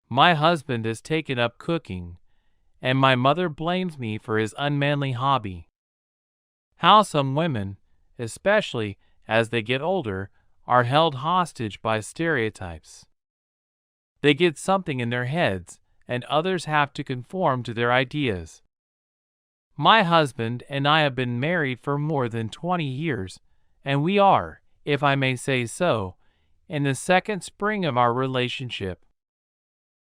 My husband has taken up cooking, and my mother blames me for his unmanly hobby. How some women, especially as they get older, are held hostage by stereotypes. They get something in their heads, and others have to conform to their ideas. My husband and I have been married for more than 20 years, and we are, if I may say so, in the second spring of our relationship.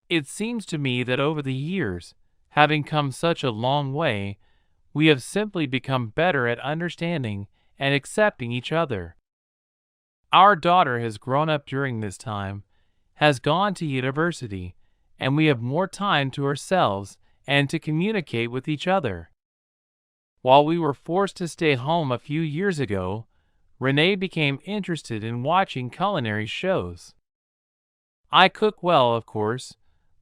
It seems to me that over the years, having come such a long way, we have simply become better at understanding and accepting each other. Our daughter has grown up during this time, has gone to university, and we have more time to ourselves and to communicate with each other. While we were forced to stay home a few years ago, Renee became interested in watching culinary shows. I cook well, of course,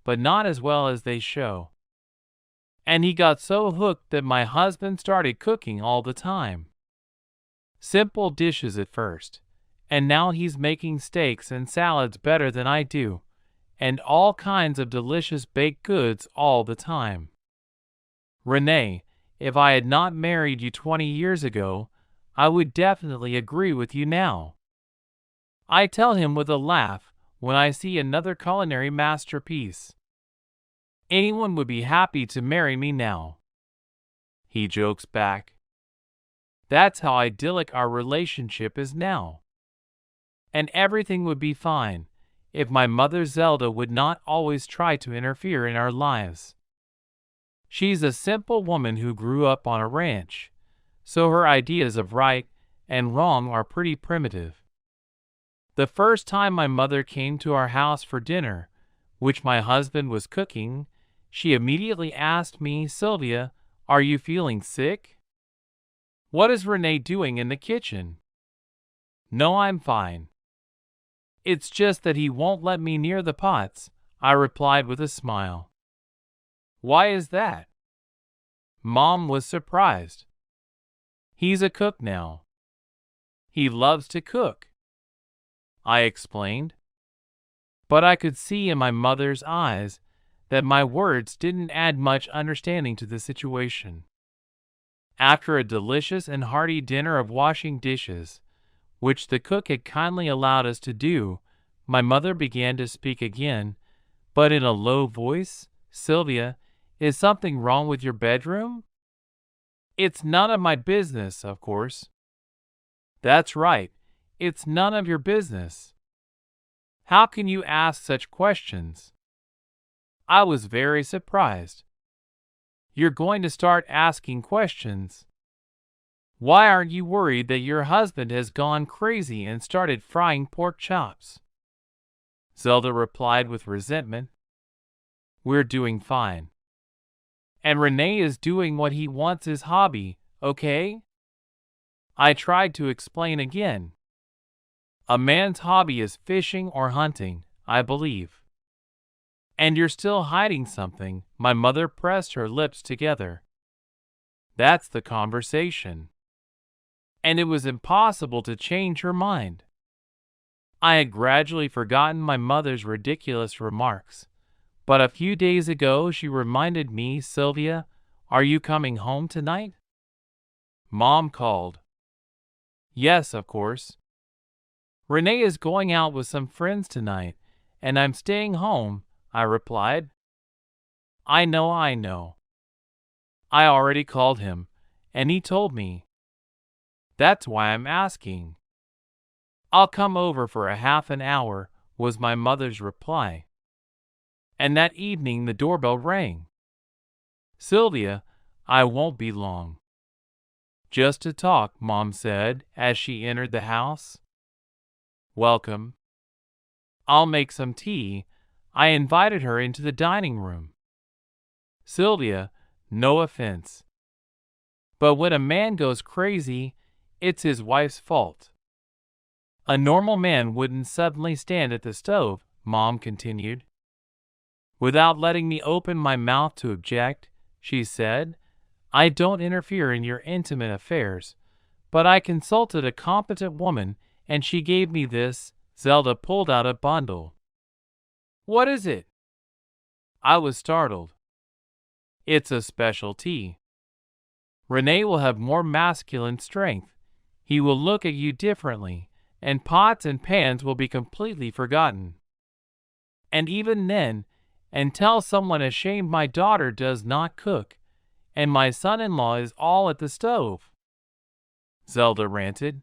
but not as well as they show. And he got so hooked that my husband started cooking all the time. Simple dishes at first, and now he's making steaks and salads better than I do, and all kinds of delicious baked goods all the time. Renee, if I had not married you 20 years ago, I would definitely agree with you now. I tell him with a laugh when I see another culinary masterpiece. Anyone would be happy to marry me now. He jokes back. That's how idyllic our relationship is now. And everything would be fine if my mother Zelda would not always try to interfere in our lives. She's a simple woman who grew up on a ranch, so her ideas of right and wrong are pretty primitive. The first time my mother came to our house for dinner, which my husband was cooking, she immediately asked me, "Sylvia, are you feeling sick? What is Renee doing in the kitchen?" "No, I'm fine. It's just that he won't let me near the pots," I replied with a smile. "Why is that?" Mom was surprised. "He's a cook now. He loves to cook," I explained. But I could see in my mother's eyes that my words didn't add much understanding to the situation. After a delicious and hearty dinner of washing dishes, which the cook had kindly allowed us to do, my mother began to speak again, but in a low voice. "Sylvia, is something wrong with your bedroom?" "It's none of my business, of course." "That's right, it's none of your business. How can you ask such questions?" I was very surprised. "You're going to start asking questions? Why aren't you worried that your husband has gone crazy and started frying pork chops?" Zelda replied with resentment. "We're doing fine. And Renee is doing what he wants, his hobby, okay?" I tried to explain again. "A man's hobby is fishing or hunting, I believe." "And you're still hiding something." My mother pressed her lips together. That's the conversation. And it was impossible to change her mind. I had gradually forgotten my mother's ridiculous remarks, but a few days ago she reminded me, "Sylvia, are you coming home tonight?" Mom called. "Yes, of course. Renee is going out with some friends tonight, and I'm staying home," I replied. I know. I already called him, and he told me. That's why I'm asking." "I'll come over for a half an hour," was my mother's reply. And that evening the doorbell rang. "Sylvia, I won't be long." "Just to talk," Mom said as she entered the house. "Welcome. I'll make some tea." I invited her into the dining room. "Sylvia, no offense, but when a man goes crazy, it's his wife's fault. A normal man wouldn't suddenly stand at the stove," Mom continued. Without letting me open my mouth to object, she said, "I don't interfere in your intimate affairs, but I consulted a competent woman and she gave me this." Zelda pulled out a bundle. "What is it?" I was startled. It's a special tea. Renee will have more masculine strength. He will look at you differently, and pots and pans will be completely forgotten. And even then, until someone ashamed my daughter does not cook, and my son-in-law is all at the stove. Zelda ranted.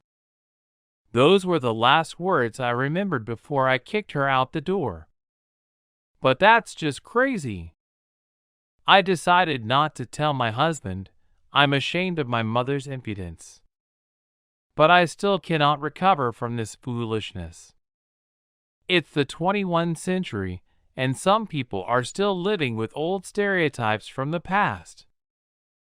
Those were the last words I remembered before I kicked her out the door. But that's just crazy. I decided not to tell my husband. I'm ashamed of my mother's impudence. But I still cannot recover from this foolishness. It's the 21st century, and some people are still living with old stereotypes from the past.